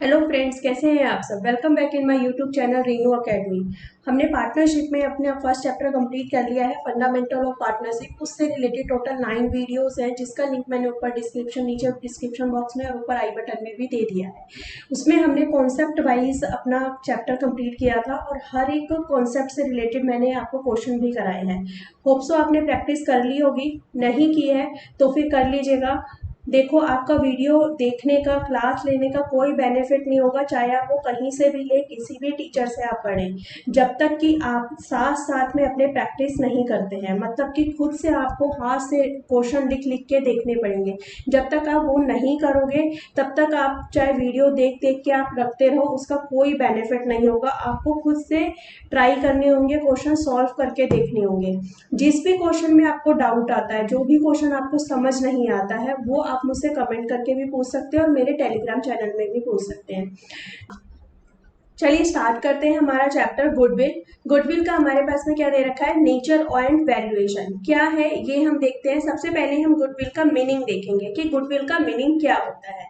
Hello friends, कैसे हैं आप सब। Welcome back in my YouTube channel Renu academy. हमने पार्टनरशिप में अपना फर्स्ट चैप्टर कंप्लीट कर लिया है, फंडामेंटल ऑफ पार्टनरशिप। उससे रिलेटेड टोटल 9 वीडियोस हैं, जिसका लिंक मैंने ऊपर नीचे डिस्क्रिप्शन बॉक्स में और ऊपर आई बटन में भी दे दिया है। उसमें हमने कॉन्सेप्ट वाइज अपना चैप्टर कंप्लीट किया था और हर एक कॉन्सेप्ट से रिलेटेड मैंने आपको क्वेश्चन भी कराए हैं। होप सो आपने प्रैक्टिस कर ली होगी, नहीं की है तो फिर कर लीजिएगा। देखो, आपका वीडियो देखने का, क्लास लेने का कोई बेनिफिट नहीं होगा, चाहे आप वो कहीं से भी ले, किसी भी टीचर से आप पढ़ें, जब तक कि आप साथ साथ में अपने प्रैक्टिस नहीं करते हैं। मतलब कि खुद से आपको हाथ से क्वेश्चन लिख लिख के देखने पड़ेंगे। जब तक आप वो नहीं करोगे तब तक आप चाहे वीडियो देख देख के आप रखते रहो, उसका कोई बेनिफिट नहीं होगा। आपको खुद से ट्राई करने होंगे, क्वेश्चन सॉल्व करके देखने होंगे। जिस भी क्वेश्चन में आपको डाउट आता है, जो भी क्वेश्चन आपको समझ नहीं आता है, वो आप मुझसे कमेंट करके भी पूछ सकते हैं और मेरे टेलीग्राम चैनल में भी पूछ सकते हैं। चलिए स्टार्ट करते हैं हमारा चैप्टर गुडविल। गुडविल का हमारे पास में क्या दे रखा है, नेचर एंड वैल्यूएशन क्या है ये हम देखते हैं। सबसे पहले हम गुडविल का मीनिंग देखेंगे कि गुडविल का मीनिंग क्या होता है।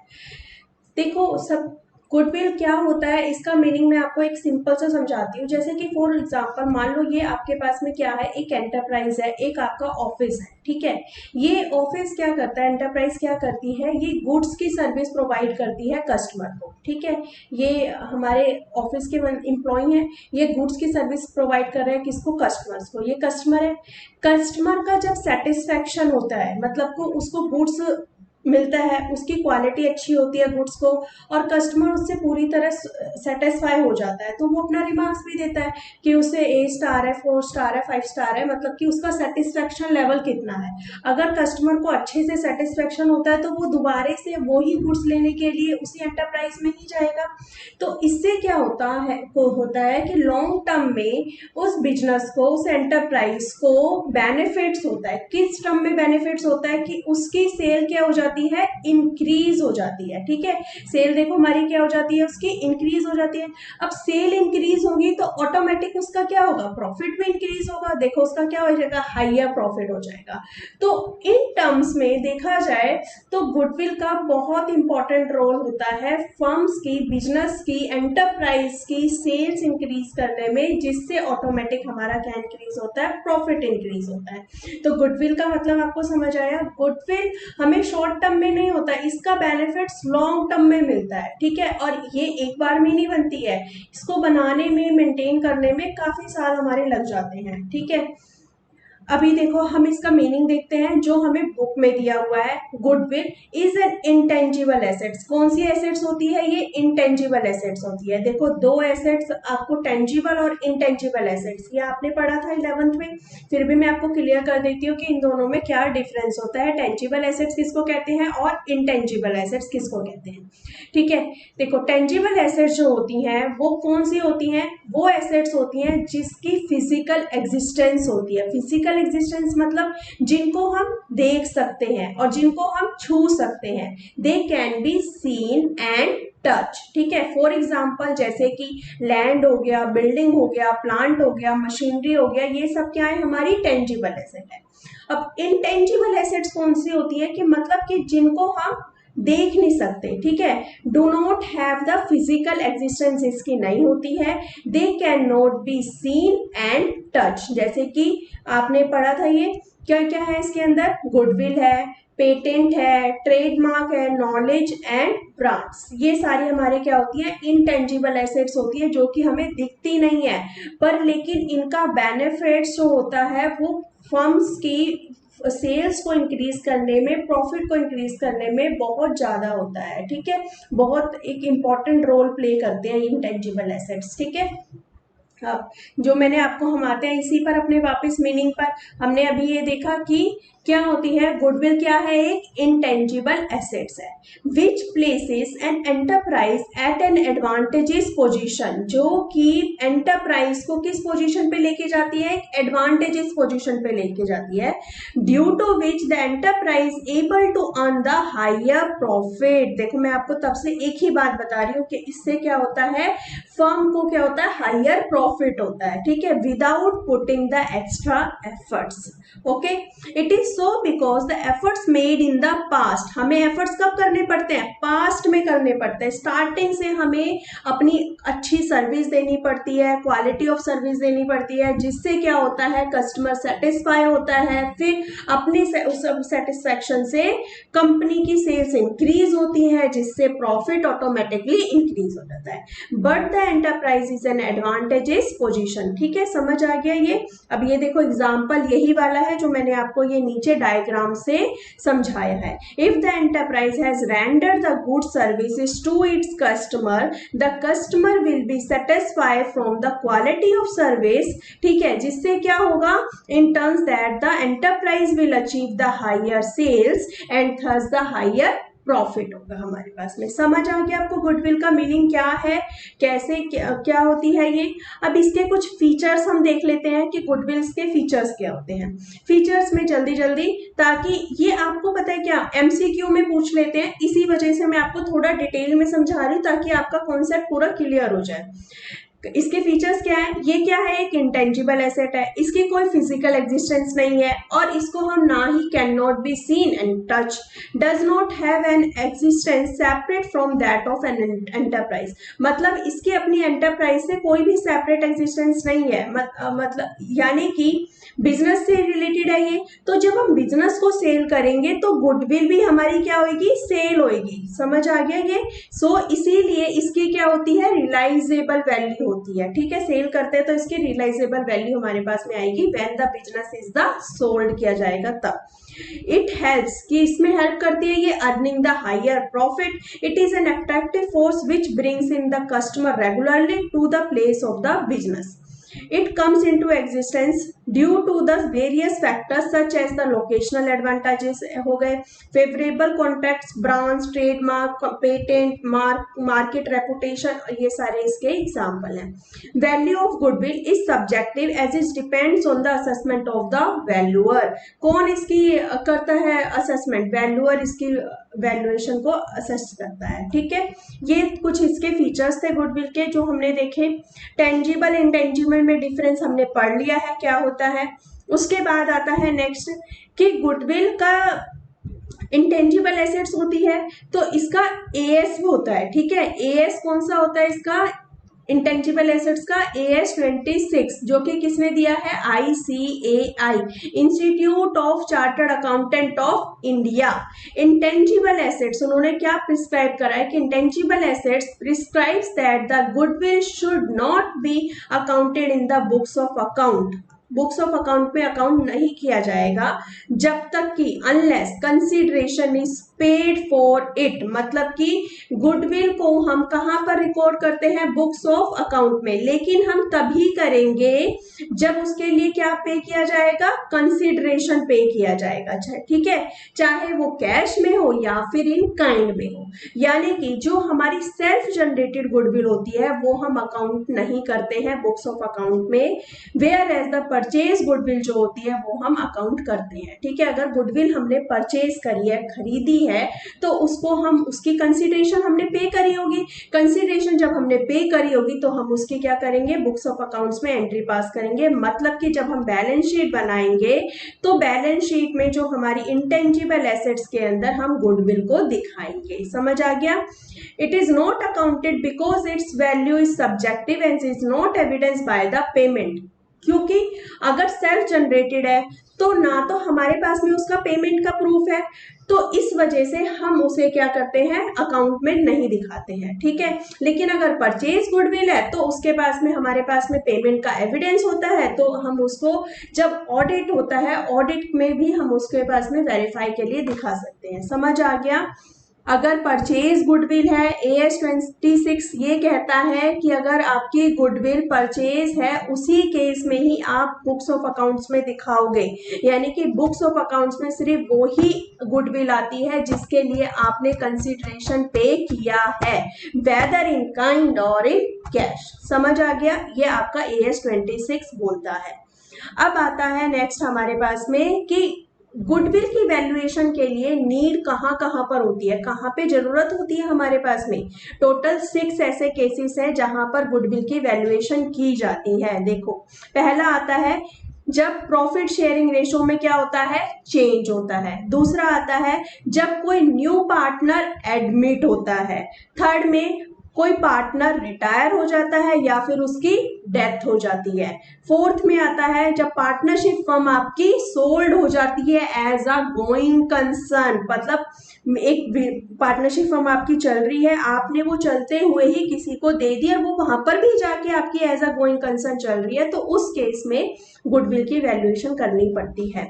देखो सब, गुडविल क्या होता है इसका मीनिंग मैं आपको एक सिंपल सा समझाती हूँ। जैसे कि फॉर एग्जांपल मान लो ये आपके पास में क्या है, एक एंटरप्राइज है, एक आपका ऑफिस है, ठीक है। ये ऑफिस क्या करता है, एंटरप्राइज क्या करती है, ये गुड्स की सर्विस प्रोवाइड करती है कस्टमर को, ठीक है। ये हमारे ऑफिस के एम्प्लॉय हैं, ये गुड्स की सर्विस प्रोवाइड कर रहे हैं किसको, कस्टमर्स को। ये कस्टमर है, कस्टमर का जब सेटिस्फेक्शन होता है, मतलब को उसको गुड्स मिलता है, उसकी क्वालिटी अच्छी होती है गुड्स को, और कस्टमर उससे पूरी तरह सेटिस्फाई हो जाता है, तो वो अपना रिमार्क्स भी देता है कि उसे ए स्टार है, 4 स्टार है, 5 स्टार है, मतलब कि उसका सेटिस्फेक्शन लेवल कितना है। अगर कस्टमर को अच्छे से सेटिस्फेक्शन होता है तो वो दोबारे से वही गुड्स लेने के लिए उसी एंटरप्राइज में ही जाएगा। तो इससे क्या होता है कि लॉन्ग टर्म में उस बिजनेस को, उस एंटरप्राइज को बेनिफिट्स होता है। किस टर्म में बेनिफिट्स होता है कि उसकी सेल क्या हो जाती है, इंक्रीज हो जाती है, ठीक है। सेल देखो हमारी क्या हो जाती है, उसकी इंक्रीज हो जाती है। अब सेल इंक्रीज होगी तो ऑटोमेटिक उसका क्या होगा, प्रॉफिट भी इंक्रीज होगा। देखो उसका क्या हो जाएगा, हाइयर प्रॉफिट हो जाएगा। तो इन टर्म्स में देखा जाए तो गुडविल का बहुत इंपॉर्टेंट रोल होता है फर्म्स की, बिजनेस की, एंटरप्राइज की सेल्स इंक्रीज करने में, जिससे ऑटोमेटिक हमारा क्या इंक्रीज होता है, प्रॉफिट इंक्रीज होता है। तो गुडविल का मतलब आपको समझ आया। गुडविल हमें शॉर्ट टर्म में नहीं होता, इसका बेनिफिट्स लॉन्ग टर्म में मिलता है, ठीक है। और ये एक बार में नहीं बनती है, इसको बनाने में, मेंटेन करने में काफी साल हमारे लग जाते हैं, ठीक है। अभी देखो हम इसका मीनिंग देखते हैं जो हमें बुक में दिया हुआ है। Goodwill is an intangible assets. कौन सी एसेट्स होती है, ये इंटेंजिबल एसेट्स होती है। देखो दो एसेट्स आपको, टेंजिबल और इंटेंजिबल एसेट्स, ये आपने पढ़ा था 11th में, फिर भी मैं आपको क्लियर कर देती हूँ कि इन दोनों में क्या डिफरेंस होता है, टेंजिबल एसेट्स किसको कहते हैं और इंटेंजिबल एसेट्स किसको कहते हैं, ठीक है। देखो टेंजिबल एसेट्स जो होती हैं वो कौन सी होती हैं, वो एसेट्स होती हैं जिसकी फिजिकल एग्जिस्टेंस होती है। फिजिकल एग्जिस्टेंस मतलब जिनको हम देख सकते हैं और जिनको हम छू सकते हैं। They can be seen and touch, ठीक है। फॉर एग्जाम्पल जैसे कि लैंड हो गया, बिल्डिंग हो गया, प्लांट हो गया, मशीनरी हो गया, ये सब क्या है, हमारी टेंजिबल एसेट है। अब इनटेंजिबल एसेट्स कौन सी होती है कि मतलब कि जिनको हम देख नहीं सकते, ठीक है। Do not have the physical existence, इसकी नहीं होती है। They can not be seen and touch, जैसे कि आपने पढ़ा था, ये क्या क्या है इसके अंदर, गुडविल है, पेटेंट है, ट्रेडमार्क है, नॉलेज एंड ब्रांड्स, ये सारी हमारे क्या होती है, इनटेंजिबल एसेट्स होती है, जो कि हमें दिखती नहीं है, पर लेकिन इनका बेनिफिट्स जो होता है वो फर्म्स की सेल्स को इंक्रीज करने में, प्रॉफिट को इंक्रीज करने में बहुत ज्यादा होता है, ठीक है। बहुत एक इंपॉर्टेंट रोल प्ले करते हैं इंटेंजिबल एसेट्स, ठीक है। अब जो मैंने आपको, हम आते हैं इसी पर अपने वापस मीनिंग पर। हमने अभी ये देखा कि क्या होती है गुडविल, क्या है, एक इंटेंजिबल एसेट्स है which places an enterprise at an advantageous position, जो कि एंटरप्राइज को किस पोजीशन पे लेके जाती है, एक एडवांटेजेस पोजीशन पे लेके जाती है, due to which the enterprise able to earn the higher profit. देखो मैं आपको तब से एक ही बात बता रही हूँ कि इससे क्या होता है, फर्म को क्या होता है, हायर प्रॉफिट होता है, ठीक है, without putting the extra efforts. Okay, it is so because the efforts made in the past, हमें एफर्ट्स कब करने करने पड़ते हैं, पास्ट में करने पड़ते हैं। स्टार्टिंग से हमें अपनी अच्छी सर्विस देनी पड़ती है, क्वालिटी ऑफ सर्विस देनी पड़ती है, जिससे क्या होता है, कस्टमर सेटिस्फाई होता है, फिर अपने सेटिस्फैक्शन से कंपनी की सेल्स इंक्रीज होती है, जिससे प्रॉफिट ऑटोमेटिकली इंक्रीज हो जाता है। But the enterprise is an advantageous position. ठीक है, समझ आ गया ये। अब ये देखो एग्जांपल यही वाला है जो मैंने आपको ये नीचे डायग्राम से समझाया है। If the enterprise has rendered the good services to its customer, the customer will be satisfied from the quality of service. ठीक है, जिससे क्या होगा, in terms that the enterprise will achieve the higher sales and thus the higher profit होगा हमारे पास में। समझ आ गया आपको गुडविल का मीनिंग क्या है, कैसे क्या होती है ये। अब इसके कुछ फीचर्स हम देख लेते हैं कि गुडविल्स के फीचर्स क्या होते हैं। फीचर्स में जल्दी जल्दी, ताकि ये आपको पता है क्या एमसीक्यू में पूछ लेते हैं, इसी वजह से मैं आपको थोड़ा डिटेल में समझा रही हूँ ताकि आपका कॉन्सेप्ट पूरा क्लियर हो जाए। इसके फीचर्स क्या है, ये क्या है, एक इंटेंजिबल एसेट है, इसकी कोई फिजिकल एग्जिस्टेंस नहीं है और इसको हम ना he can not be seen and touch, does not have an existence separate from that of an enterprise. मतलब इसकी अपनी एंटरप्राइज से कोई भी सेपरेट एग्जिस्टेंस नहीं है, मतलब यानी कि बिजनेस से रिलेटेड है ये। तो जब हम बिजनेस को सेल करेंगे तो गुडविल भी हमारी क्या होगी, सेल होगी। समझ आ गया ये। सो इसीलिए इसकी क्या होती है, रियलाइजेबल वैल्यू होती है। ठीक है, सेल करते हैं तो इसकी रियलाइजेबल वैल्यू हमारे पास में आएगी when the business is the sold किया जाएगा तब। इट हेल्प्स, कि इसमें हेल्प करती है ये earning the higher profit. It is an attractive force which brings in the customer regularly to the place of the business. It comes into existence due to the various factors such as the locational advantages हो गए, favorable contacts, brands, trademark, patent, market reputation, ये सारे इसके example हैं। Value of goodwill is subjective as it depends on the assessment of the valuer। कौन इसकी करता है असेसमेंट, वैल्यूअर इसकी वैल्यूएशन को असेस करता है। ठीक है, ये कुछ इसके फीचर्स थे गुडविल के जो हमने देखे। टेंजिबल इंटेंजिबल में डिफरेंस हमने पढ़ लिया है क्या होता है। उसके बाद आता है नेक्स्ट कि गुडविल का इंटेंजिबल एसेट्स होती है तो इसका एएस होता है। ठीक है, एएस कौन सा होता है इसका, इंटेंजिबल एसेट्स का AS26, जो कि किसने दिया है, ICAI, institute of chartered accountant of India. Intangible assets उन्होंने क्या प्रिस्क्राइब करा है कि intangible assets prescribes that the goodwill should not be accounted in the books of account. Books of account में अकाउंट नहीं किया जाएगा जब तक कि unless consideration is paid for it. मतलब कि गुडविल को हम कहां पर रिकॉर्ड करते हैं, बुक्स ऑफ अकाउंट में, लेकिन हम तभी करेंगे जब उसके लिए क्या पे किया जाएगा, कंसीडरेशन पे किया जाएगा। ठीक है, चाहे वो कैश में हो या फिर इन काइंड में हो। यानी कि जो हमारी सेल्फ जनरेटेड गुडविल होती है वो हम अकाउंट नहीं करते हैं बुक्स ऑफ अकाउंट में, where as the purchase goodwill जो होती है वो हम अकाउंट करते हैं। ठीक है, अगर गुडविल हमने परचेज करी है, खरीदी है, तो उसको हम उसकी कंसीडरेशन हमने पे करी होगी। कंसीडरेशन जब हमने पे करी होगी तो हम उसकी क्या करेंगे, बुक्स ऑफ अकाउंट्स में एंट्री पास करेंगे। मतलब कि जब हम बैलेंस शीट बनाएंगे तो बैलेंस शीट में जो हमारी इंटेंजिबल एसेट्स के अंदर हम गुडविल को दिखाएंगे। समझ आ गया। It is not accounted because it's value is subjective and is not evidence by the payment. क्योंकि अगर सेल्फ जनरेटेड है तो ना तो हमारे पास में उसका पेमेंट का प्रूफ है, तो इस वजह से हम उसे क्या करते हैं, अकाउंट में नहीं दिखाते हैं। ठीक है, लेकिन अगर परचेज गुडविल है तो उसके पास में हमारे पास में पेमेंट का एविडेंस होता है, तो हम उसको जब ऑडिट होता है, ऑडिट में भी हम उसके पास में वेरीफाई के लिए दिखा सकते हैं। समझ आ गया। अगर परचेज गुडविल है, AS26 ये कहता है कि अगर आपकी गुडविल परचेज है उसी केस में ही आप बुक्स ऑफ अकाउंट्स में दिखाओगे। यानी कि बुक्स ऑफ अकाउंट्स में सिर्फ वो ही गुडविल आती है जिसके लिए आपने कंसीडरेशन पे किया है, वेदर इन काइंड और इन कैश। समझ आ गया, ये आपका AS26 बोलता है। अब आता है नेक्स्ट हमारे पास में कि गुडविल की वैल्यूएशन के लिए नीड कहाँ कहाँ पर होती है, कहाँ पे जरूरत होती है हमारे पास में। टोटल 6 ऐसे केसेस हैं जहां पर गुडविल की वैल्यूएशन की जाती है। देखो, पहला आता है जब प्रॉफिट शेयरिंग रेशो में क्या होता है, चेंज होता है। दूसरा आता है जब कोई न्यू पार्टनर एडमिट होता है। थर्ड में कोई पार्टनर रिटायर हो जाता है या फिर उसकी डेथ हो जाती है। फोर्थ में आता है जब पार्टनरशिप फर्म आपकी सोल्ड हो जाती है एज अ गोइंग कंसर्न, मतलब एक पार्टनरशिप फर्म आपकी चल रही है, आपने वो चलते हुए ही किसी को दे दी और वो वहां पर भी जाके आपकी एज अ गोइंग कंसर्न चल रही है, तो उस केस में गुडविल की वैल्यूएशन करनी पड़ती है।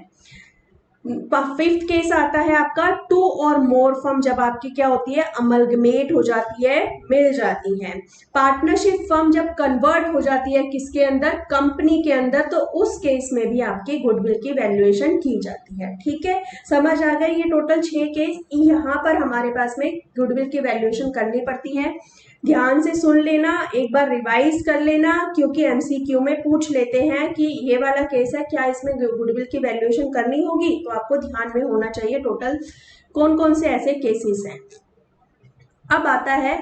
फिफ्थ केस आता है आपका टू और मोर फर्म, जब आपकी क्या होती है, अमलगमेट हो जाती है, मिल जाती है। पार्टनरशिप फर्म जब कन्वर्ट हो जाती है किसके अंदर, कंपनी के अंदर, तो उस केस में भी आपकी गुडविल की वैल्यूएशन की जाती है। ठीक है, समझ आ गई। ये टोटल 6 केस यहाँ पर हमारे पास में गुडविल की वैल्यूएशन करनी पड़ती है। ध्यान से सुन लेना, एक बार रिवाइज कर लेना, क्योंकि एमसीक्यू में पूछ लेते हैं कि ये वाला केस है, क्या इसमें गुडविल की वैल्यूएशन करनी होगी, तो आपको ध्यान में होना चाहिए टोटल कौन कौन से ऐसे केसेस हैं। अब आता है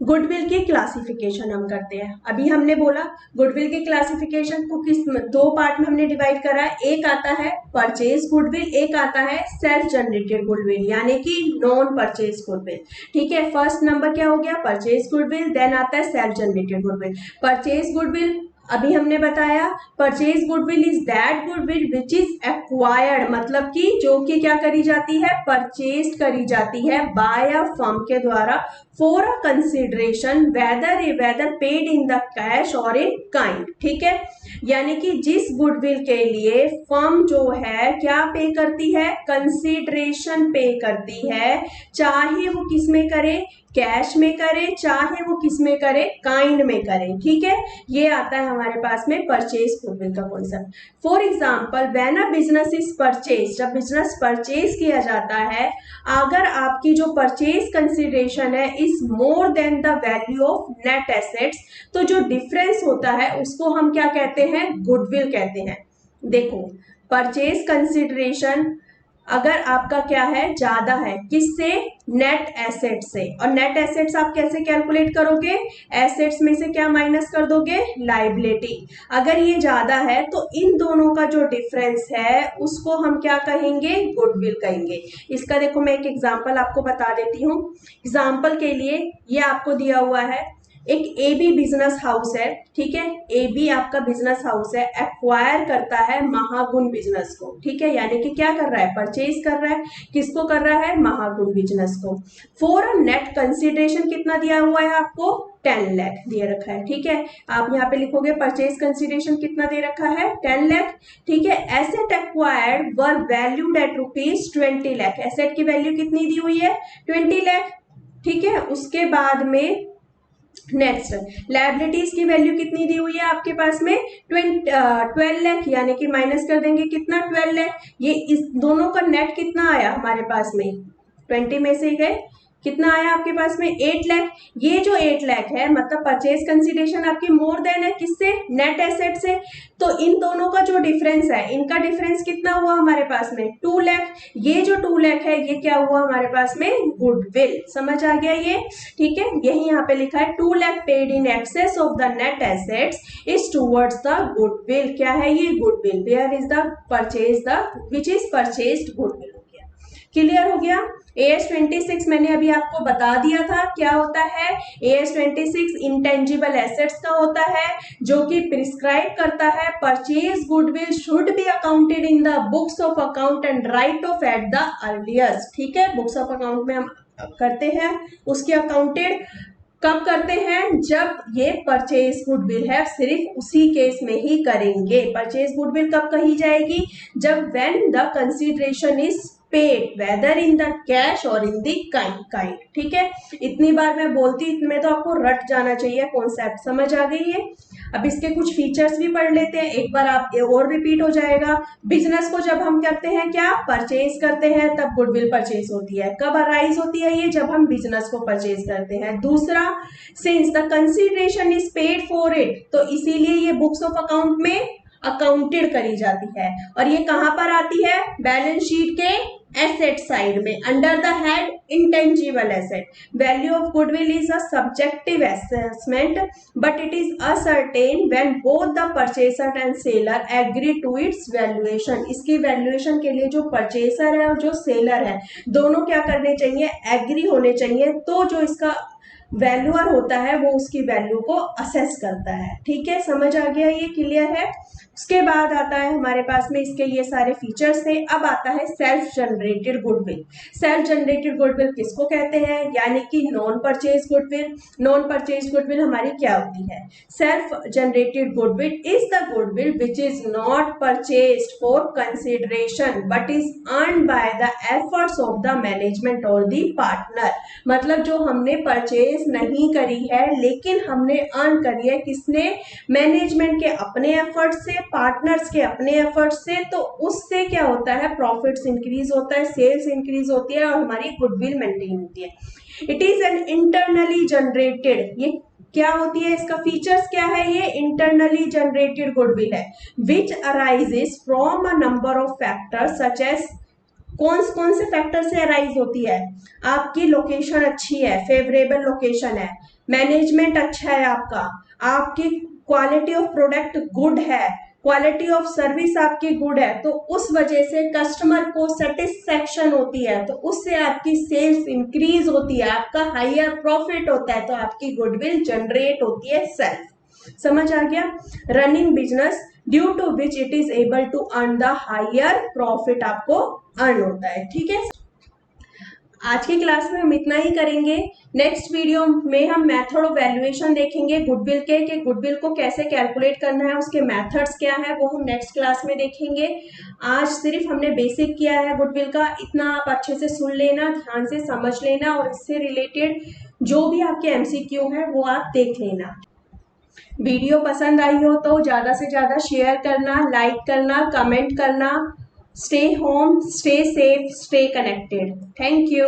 गुडविल की क्लासिफिकेशन हम करते हैं। अभी हमने बोला गुडविल की क्लासिफिकेशन को किस दो पार्ट में हमने डिवाइड करा है। एक आता है परचेज गुडविल, एक आता है सेल्फ जनरेटेड गुडविल, यानी कि नॉन परचेज गुडविल। ठीक है, फर्स्ट नंबर क्या हो गया, परचेज गुडविल, देन आता है self generated goodwill. Purchase goodwill अभी हमने बताया, purchase goodwill is that goodwill which is acquired, मतलब कि जो कि क्या करी जाती है, परचेज करी जाती है बाय अ फर्म के द्वारा for a consideration whether paid in the cash और इन काइंड। ठीक है, यानी कि जिस गुडविल के लिए फर्म जो है क्या पे करती है, कंसिडरेशन पे करती है, चाहे वो किस में करे, कैश में करे, चाहे वो किस में करे, काइंड में करे। ठीक है, ये आता है हमारे पास में परचेज गुडविल का concept. For example when a business is purchase, जब बिजनेस परचेज किया जाता है, अगर आपकी जो परचेज कंसिडरेशन है is more than the value of net assets, तो जो डिफरेंस होता है उसको हम क्या कहते हैं, गुडविल कहते हैं। देखो, परचेज कंसिडरेशन अगर आपका क्या है, ज्यादा है, किससे, नेट एसेट से। और नेट एसेट्स आप कैसे कैलकुलेट करोगे, एसेट्स में से क्या माइनस कर दोगे, लाइबिलिटी। अगर ये ज्यादा है तो इन दोनों का जो डिफरेंस है उसको हम क्या कहेंगे, गुडविल कहेंगे। इसका देखो मैं एक एग्जांपल आपको बता देती हूँ। एग्जांपल के लिए ये आपको दिया हुआ है, एक एबी बिजनेस हाउस है। ठीक है, एबी आपका बिजनेस हाउस है, एक्वायर करता है महागुण बिजनेस को। ठीक है, यानी कि क्या कर रहा है, परचेज कर रहा है, किसको कर रहा है, महागुण बिजनेस को। फॉर अ नेट कंसिडरेशन कितना दिया हुआ है आपको, 10 लाख दिए रखा है। ठीक है, आप यहाँ पे लिखोगे परचेज कंसिडरेशन कितना दे रखा है, 10 लाख। ठीक है, asset acquired were valued at ₹20 lakh, asset की वैल्यू कितनी दी हुई है, 20 लाख। ठीक है, उसके बाद में नेक्स्ट लायबिलिटीज की वैल्यू कितनी दी हुई है आपके पास में, 12 लाख, यानी कि माइनस कर देंगे कितना, 12 लाख। ये इस दोनों का नेट कितना आया हमारे पास में, 20 में से गए, कितना आया आपके पास में, 8 लाख। ये जो 8 लाख है मतलब परचेज कंसिडरेशन आपकी मोर देन है किससे, नेट एसेट से। तो इन दोनों का जो डिफरेंस है, इनका डिफरेंस कितना हुआ हमारे पास में, 2 लाख। ये जो 2 लाख है ये क्या हुआ हमारे पास में, गुडविल। समझ आ गया ये। ठीक है, यही यहाँ पे लिखा है 2 lakh paid in excess of the net assets is towards the goodwill. क्या है ये, goodwill. Where is the purchase, the which is purchased goodwill. हो गया, क्लियर हो गया। AS26 मैंने अभी आपको बता दिया था क्या होता है। AS26 इंटेंजिबल एसेट्स का होता है, जो कि प्रिस्क्राइब करता है purchase goodwill should be accounted in the books of account and right of at the earliest. ठीक है, बुक्स ऑफ अकाउंट में हम करते हैं, उसकी अकाउंटेड कब करते हैं, जब ये परचेज गुडविल है, सिर्फ उसी केस में ही करेंगे। परचेज गुडविल कब कही जाएगी, जब when the consideration is paid whether in the cash और इन द काइंड। ठीक है, इतनी बार मैं बोलती, इतने तो आपको रट जाना चाहिए, कॉन्सेप्ट समझ आ गई है। अब इसके कुछ फीचर्स भी पढ़ लेते हैं, एक बार आप और रिपीट हो जाएगा। बिजनेस को जब हम करते हैं क्या, परचेज करते हैं, तब गुडविल परचेज होती है। कब अराइज होती है ये, जब हम बिजनेस को परचेज करते हैं। दूसरा, since the consideration is paid for it, तो इसीलिए ये बुक्स ऑफ अकाउंट में अकाउंटेड करी जाती है। और ये कहां पर आती है? बैलेंस शीट के एसेट साइड में, under the head intangible asset. Value of goodwill is a subjective assessment but it is ascertain when both the purchaser and seller agree to its valuation. इसकी वैल्यूएशन के लिए जो purchaser है और जो seller है दोनों क्या करने चाहिए? एग्री होने चाहिए, तो जो इसका वैल्यूअर होता है वो उसकी वैल्यू को असेस करता है। ठीक है, समझ आ गया? ये क्लियर है? उसके बाद आता है हमारे पास में इसके ये सारे फीचर्स थे। अब आता है self generated goodwill. Self generated goodwill किसको कहते हैं? यानी कि non purchase goodwill. Non purchase goodwill हमारी क्या होती है? Self generated goodwill is the goodwill which is not purchased for consideration but is earn by the efforts of the management और द पार्टनर। मतलब जो हमने परचेज नहीं करी है लेकिन हमने अर्न करी है, किसने? मैनेजमेंट के अपने एफर्ट से, पार्टनर्स के अपने एफर्ट से, तो उससे क्या होता है? प्रॉफिट्स इंक्रीज होता है, सेल्स इंक्रीज होती है और हमारी गुडविल मेंटेन होती है। It is N internally generated, ये क्या होती है? इसका फीचर्स क्या है? ये इंटरनली जनरेटेड गुडविल है which arises from a number of factors such as, कौन से फैक्टर से अराइज होती है? आपकी लोकेशन अच्छी है, फेवरेबल लोकेशन है, मैनेजमेंट अच्छा है आपका, आपकी क्वालिटी ऑफ प्रोडक्ट गुड है, क्वालिटी ऑफ सर्विस आपकी गुड है, तो उस वजह से कस्टमर को सेटिस्फेक्शन होती है, तो उससे आपकी सेल्स इंक्रीज होती है, आपका हायर प्रॉफिट होता है, तो आपकी गुडविल जनरेट होती है सेल्फ। समझ आ गया? Running business due to which it is able to earn the higher profit आपको अर्न होता है। ठीक है, आज की क्लास में हम इतना ही करेंगे। नेक्स्ट वीडियो में हम मेथड ऑफ वैल्यूएशन देखेंगे गुडविल के, कि गुडविल को कैसे कैलकुलेट करना है, उसके मेथड्स क्या है, वो हम नेक्स्ट क्लास में देखेंगे। आज सिर्फ हमने बेसिक किया है गुडविल का, इतना आप अच्छे से सुन लेना, ध्यान से समझ लेना और इससे रिलेटेड जो भी आपके एमसीक्यू है वो आप देख लेना। वीडियो पसंद आई हो तो ज़्यादा से ज़्यादा शेयर करना, लाइक करना, कमेंट करना। Stay home, stay safe, stay connected. Thank you.